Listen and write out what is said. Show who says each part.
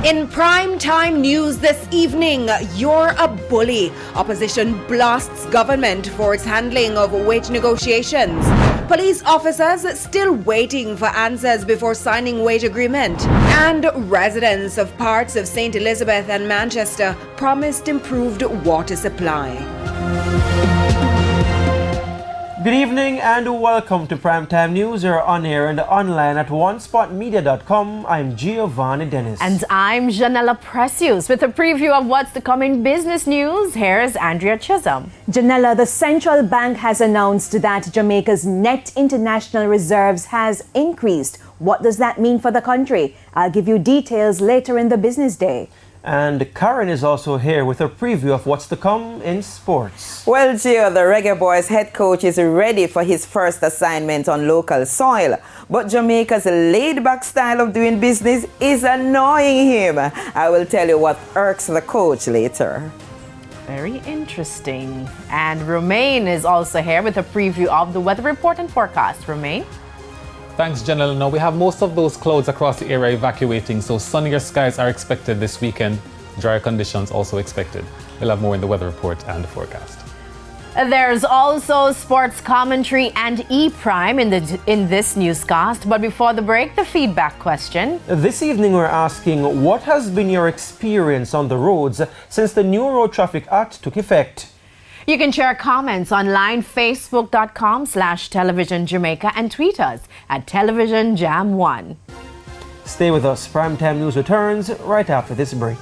Speaker 1: In prime time news this evening, you're a bully. Opposition blasts government for its handling of wage negotiations. Police officers still waiting for answers before signing wage agreement. And residents of parts of St. Elizabeth and Manchester promised improved water supply.
Speaker 2: Good evening and welcome to Primetime News. You're on air and online at onespotmedia.com. I'm Giovanni Dennis.
Speaker 3: And I'm Janella Precious with a preview of what's to come in business news. Here's Andrea Chisholm.
Speaker 4: Janella, the central bank has announced that Jamaica's net international reserves has increased. What does that mean for the country? I'll give you details later in the business day.
Speaker 2: And Karen is also here with a preview of what's to come in sports.
Speaker 5: Well, Gio, the Reggae Boys head coach is ready for his first assignment on local soil. But Jamaica's laid-back style of doing business is annoying him. I will tell you what irks the coach later.
Speaker 3: Very interesting. And Romain is also here with a preview of the weather report and forecast. Romain?
Speaker 6: Thanks, Janelle. Now we have most of those clouds across the area evacuating, so sunnier skies are expected this weekend. Drier conditions also expected. We'll have more in the weather report and the forecast.
Speaker 3: There's also sports commentary and E-Prime in this newscast. But before the break, the feedback question.
Speaker 2: This evening we're asking, what has been your experience on the roads since the new Road Traffic Act took effect?
Speaker 3: You can share comments online, facebook.com/Television Jamaica, and tweet us at Television Jam 1.
Speaker 2: Stay with us. Primetime News returns right after this break.